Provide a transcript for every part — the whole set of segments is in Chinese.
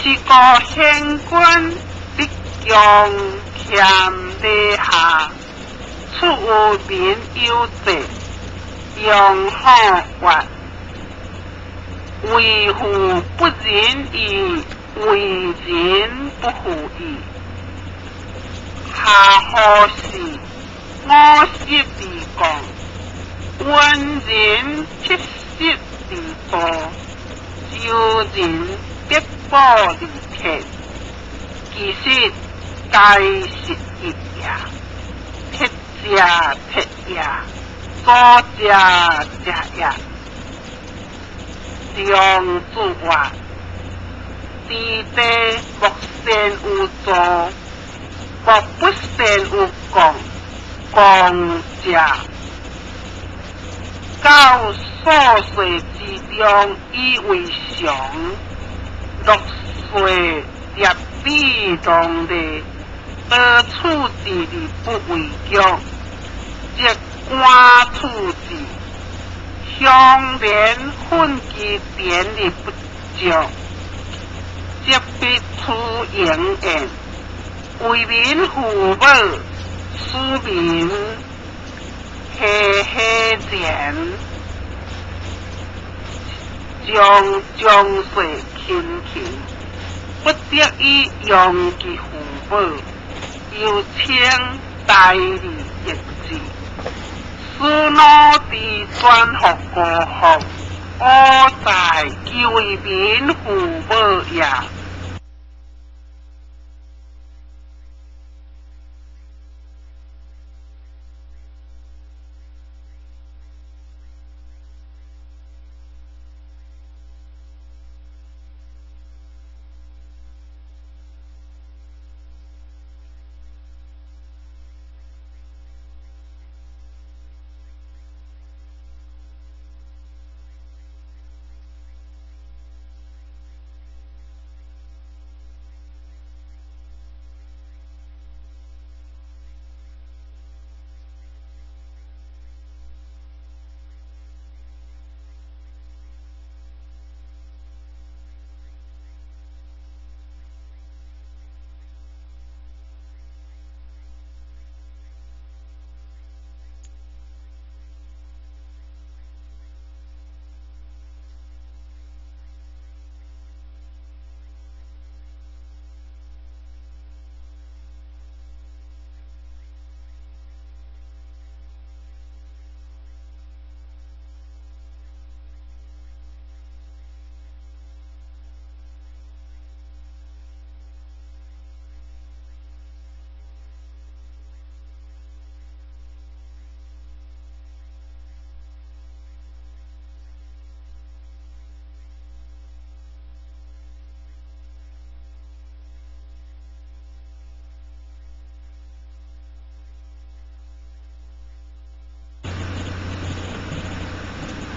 是个县官必用欠地下，出有民有责，用好活，维护不仁义，为人不负义。下何时我识地讲，温人七识地多，救人必报离天。其实该是一也，铁者铁也，左者者也。上主话，地地莫善有助。莫不善有讲，讲者到琐碎之中以为常，落碎入必动的，而处置而不为强，即官处置，乡邻混其典而不着，即必出营宴。为民父母，庶民下钱，将税轻轻，不得已用其父母，又请代理役制，使脑地转服过后，我在即为民父母也。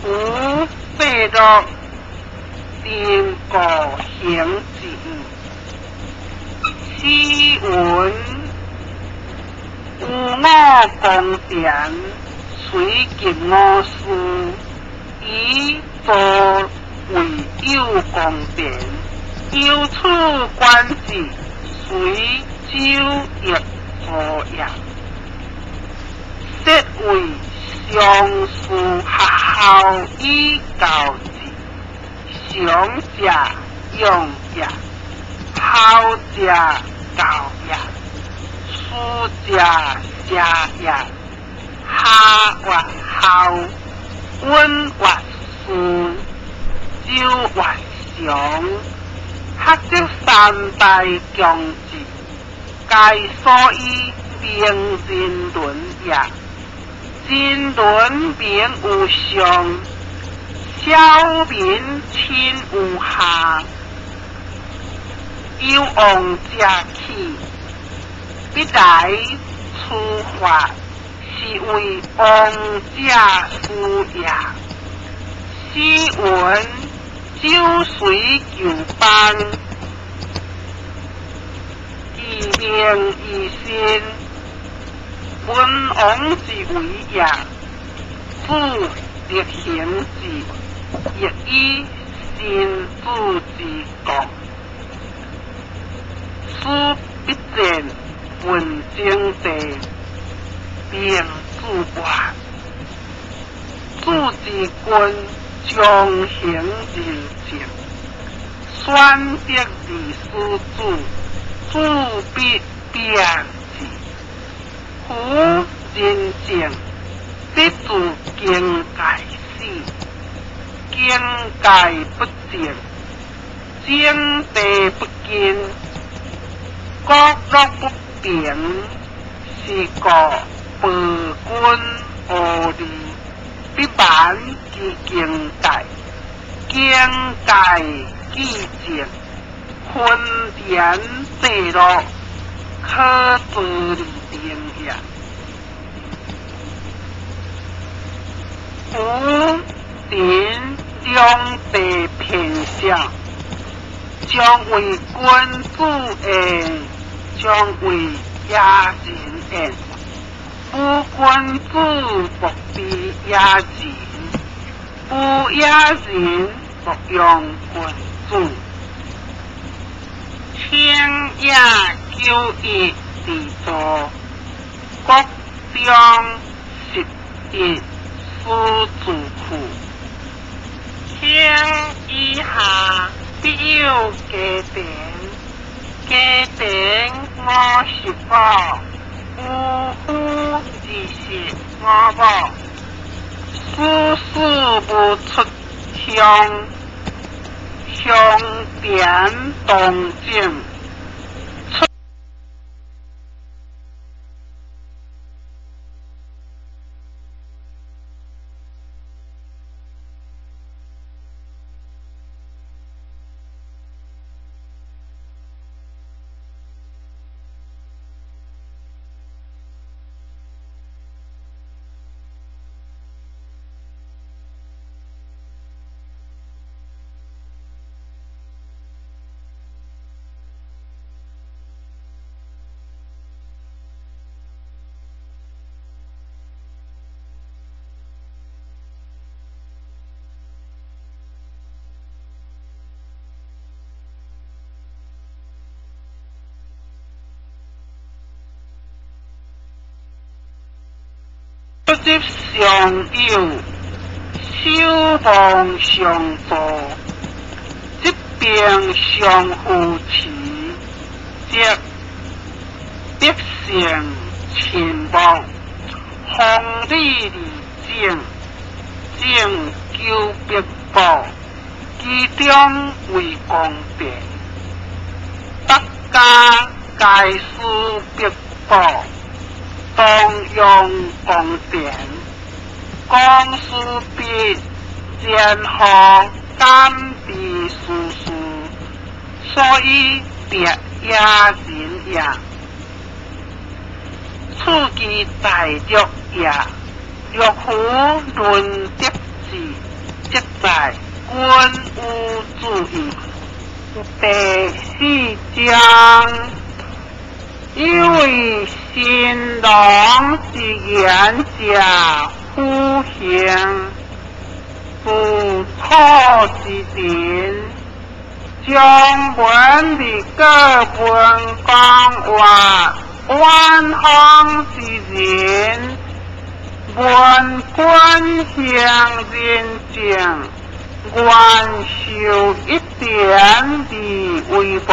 无废落定过行之意，诗文有我公田，随尽我书，以作为有公田，有处关系，随酒亦作也，设为上书学校以教之，上者用也，后者教也，书者写也，下或后，温或书，酒或上，学者三代共治，皆所以名人伦也。人伦名有上，小民亲有下。有王者起，必来处罚，是为王者夫也。诗文酒水就班，其名以身。文王之为也，主力行之，亦以先主之讲。地并主管，主治军将行人情，选择历史主，主必变质，夫人情，必自经界死，经界不正，正地不坚，国落不平，是故暴君恶利，必挽其经界，经界既正，昏田地落，可自利定也。夫人两地偏向，将为君主言，将为野人言。夫君主不必野人，夫野人不用君主。天也九一地多，国中十一书主库。天以下必有家庭，家庭50宝，无夫而是5宝。事事不出乡，乡典动静。不接上有，守望上多，这边上扶持，即必成前望，红里里正，正救必报，其中为公平，大家皆事必报。当用公典，公事必然后甘地事事，所以别也人也，此其大略也。若夫论得志，即在君无主义，第四章。因为新郎是言者夫行，不错之点，将本的各本讲话，万行之人，本官向人正，愿受一点的威风。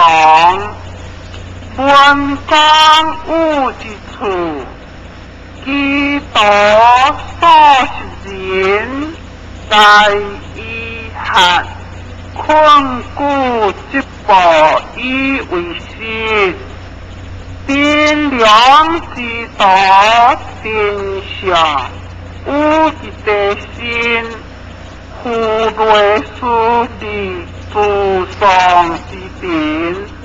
本讲有之处，其多所人在以下，困固之步以为实，天良之道天下，有一地心，忽类书的诸上之典。